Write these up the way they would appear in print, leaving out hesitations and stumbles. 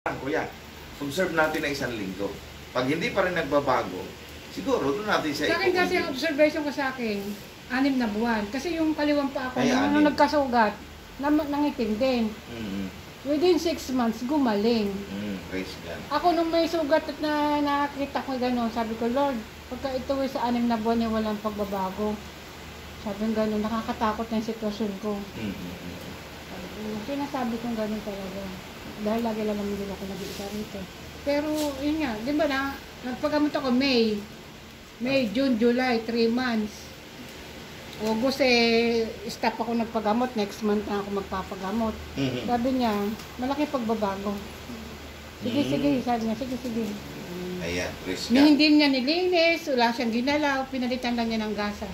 Kuya, observe natin na isang linggo. Pag hindi pa rin nagbabago, siguro doon natin siya Sa akin kasi ang observation ko sa akin, 6 na buwan. Kasi yung kaliwang pa ako, Ay, nung nagkasugat, nangitim din. Mm-hmm. Within 6 months, gumaling. Praise God. Ako nung may sugat at nakakita ko gano'n, sabi ko, Lord, pagka ito ay sa 6 na buwan ay walang pagbabago. Sabi ko gano'n, nakakatakot na yung sitwasyon ko. Sinasabi kong gano'n talaga. Dahil lagi lang naman din ako nag-iisa rito. Pero, yun nga, di ba nagpagamot ako May, June, July, 3 months. August stop ako nagpagamot, next month na ako magpapagamot. Sabi niya, malaki pagbabago. Sige, sabi niya, sige. Ayan, praise God. Hindi niya nilinis, wala siyang ginalaw, pinalitan lang niya ng gasa.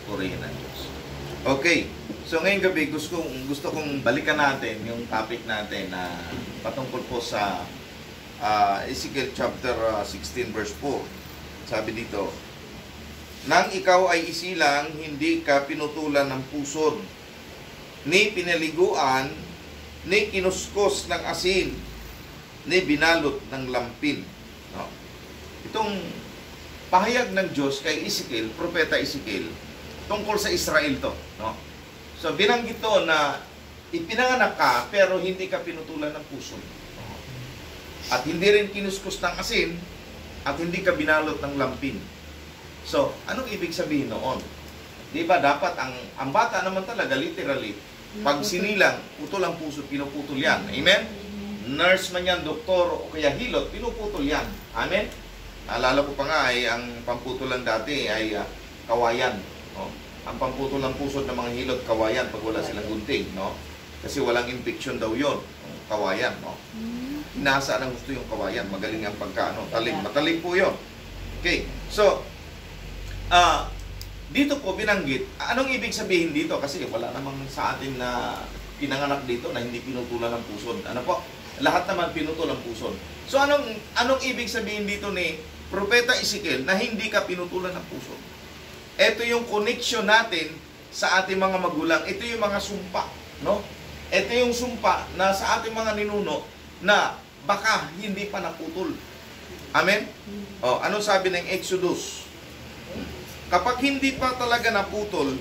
Purihin ang Diyos. Okay, so ngayong gabi gusto kong balikan natin yung topic natin na patungkol po sa Ezekiel chapter 16 verse 4. Sabi dito, nang ikaw ay isilang, hindi ka pinutulan ng pusod, ni pinaliguan, ni kinuskos ng asin, ni binalot ng lampin. No? Itong pahayag ng Diyos kay Ezekiel, propeta Ezekiel, tungkol sa Israel to. No? So binanggit to na ipinanganak ka pero hindi ka pinutulan ng pusod. At hindi rin kinuskus ng asin at hindi ka binalot ng lampin. So, anong ibig sabihin noon? Di ba dapat ang bata naman talaga literally pag sinilang, putol ang puso, pinuputol yan. Amen? Nurse man yan, doktor o kaya hilot, pinuputol yan. Amen? Naalala ko pa nga ay ang pamputulan dati ay kawayan. No? Ang pamputol ng puso ng mga hilot, kawayan pag wala silang gunting. No? Kasi walang infection daw yun. Kawayan. No? Inasaan ang gusto yung kawayan. Magaling ang pagkaano. Mataling po yun. Okay. So, dito po binanggit, anong ibig sabihin dito? Kasi wala namang sa atin na pinanganak dito na hindi pinutulan ng pusod. Ano po? Lahat naman pinutol ang pusod. So anong ibig sabihin dito ni Propeta Ezekiel na hindi ka pinutulan ng pusod? Ito yung connection natin sa ating mga magulang. Ito yung mga sumpa, no? Ito yung sumpa na sa ating mga ninuno na baka hindi pa naputol. Amen? O, anong sabi ng Exodus? Kapag hindi pa talaga naputol,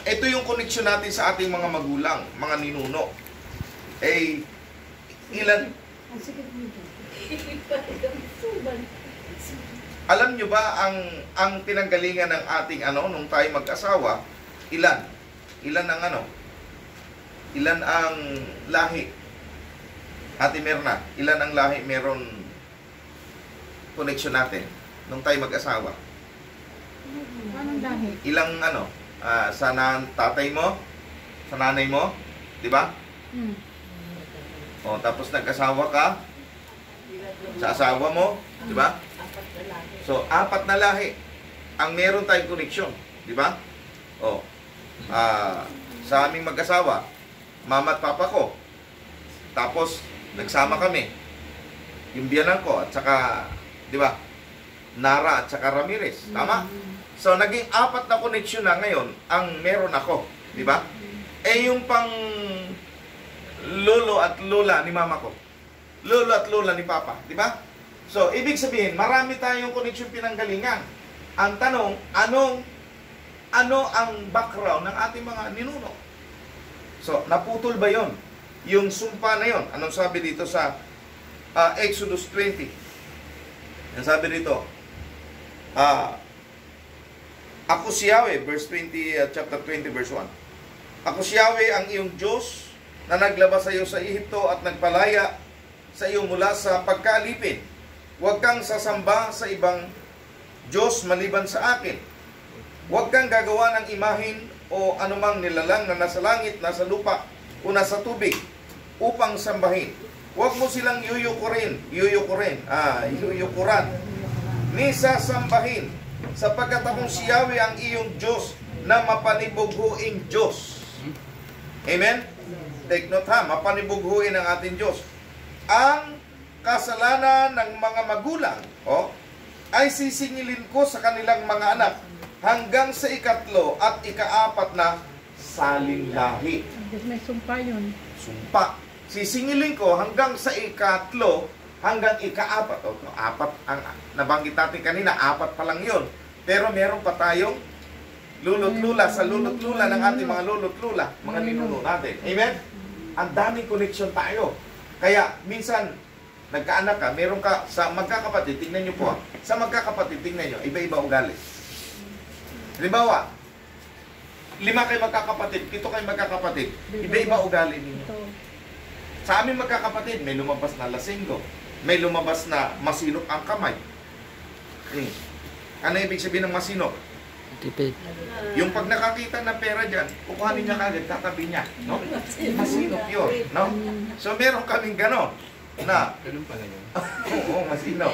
ito yung connection natin sa ating mga magulang, mga ninuno. Ilan? Alam nyo ba ang pinanggalingan ng ating nung tayo mag-asawa, ilan? Ilan ang lahi? Ate Merna, ilan ang lahi meron connection natin nung tayo mag-asawa? Anong lahi? Ilang sa tatay mo, sa nanay mo, di ba? O, tapos nag-asawa ka sa asawa mo, di ba? So, 4 na lahi ang meron tayong connection, di ba? O, sa aming mag-asawa, mama at papa ko. Tapos, nagsama kami. Yung biyanan ko, at saka, di ba? Nara at saka Ramirez. Tama? So, naging 4 na connection na ngayon ang meron ako. Di ba? Yung pang lolo at lola ni mama ko. Lolo at lola ni papa. Di ba? So, ibig sabihin, marami tayong connection pinanggalingan. Ang tanong, ano ang background ng ating mga ninuno? So, naputol ba yon? Yung sumpa na yon? Anong sabi dito sa Exodus 20? Ang sabi dito, ako si Yahweh, verse 20, chapter 20, verse 1. Ako si Yahweh, ang iyong Diyos, na naglabas sa iyo sa Ehipto at nagpalaya sa iyo mula sa pagkaalipin. Huwag kang sasamba sa ibang Diyos maliban sa akin. Huwag kang gagawa ng imahin o anumang nilalang na nasa langit, nasa lupa, o nasa tubig upang sambahin. Huwag mo silang yuyukuran, ni sasambahin, sapagkat akong si Yahweh ang iyong Diyos na mapanibughuing Diyos. Amen? Take note ha, mapanibughuin ang ating Diyos. Ang kasalanan ng mga magulang ay sisingilin ko sa kanilang mga anak hanggang sa 3 at 4 na saling lahi. May sumpa yun. Sumpa. sisingilin ko hanggang sa ikatlo, hanggang ikaapat. O, apat, ang nabanggit natin kanina, apat pa lang yun. Pero meron pa tayong lulot-lula sa lulot-lula ng ating mga lulot-lula, mga ninuno natin. Amen? Ang daming connection tayo. Kaya, minsan, nagkaanak ka, meron ka sa magkakapatid, tingnan nyo po, sa magkakapatid, tingnan nyo, iba-iba ugali. Halimbawa, 5 kayo magkakapatid, 7 kayo magkakapatid, iba-iba ugali ninyo. Ito. Sa amin magkakapatid, may lumabas na lasinggo, may lumabas na masinop ang kamay. Ano ibig sabihin ng masinop? Tipid. Yung pag nakakita ng pera dyan, kukuhanin niya kagad, tatabi niya. No? Masinop yun. No? So meron kaming gano'n. Na, Ganun pala yun. oo, masinop.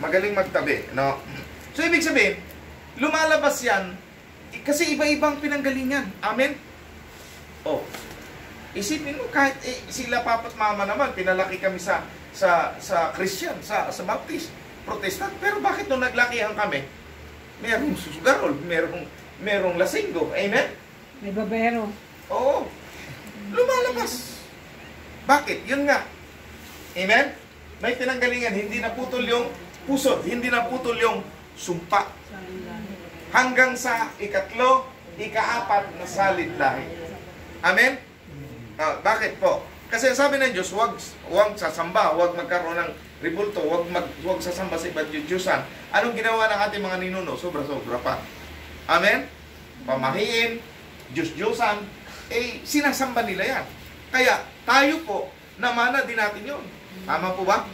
Magaling magtabi. No? So ibig sabihin, lumalabas yan, kasi iba-ibang pinanggalingan. Amen? Oh, isipin mo, kahit sila papa't mama naman, pinalaki kami sa Christian, sa Baptist, Protestant. Pero bakit nung naglakihan kami, merong susugarol, merong lasinggo. Amen? May babero. Oo. Lumalabas. Bakit? Yun nga. Amen? May pinanggalingan, hindi naputol yung puso, hindi naputol yung sumpa. Hanggang sa ikatlo, ikaapat na salid lahi. Amen? Bakit po? Kasi sabi ng Diyos, huwag sasamba, huwag magkaroon ng ribulto, huwag sasamba sa iba't Diyosan. Anong ginawa ng ating mga ninuno? Sobra-sobra pa. Amen? Pamahiin, Diyos-Diyosan, sinasamba nila yan. Kaya, tayo po, namana din natin yun. Tama po ba?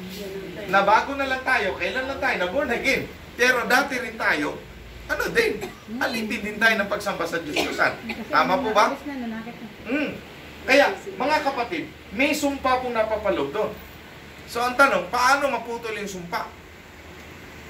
Nabago na lang tayo, kailan lang tayo, na born again. Pero dati rin tayo, alipin din tayo ng pagsamba sa Diyos-Diyosan. Tama po ba? Kaya, mga kapatid, may sumpa pong napapaloob doon. So, ang tanong, paano maputol yung sumpa?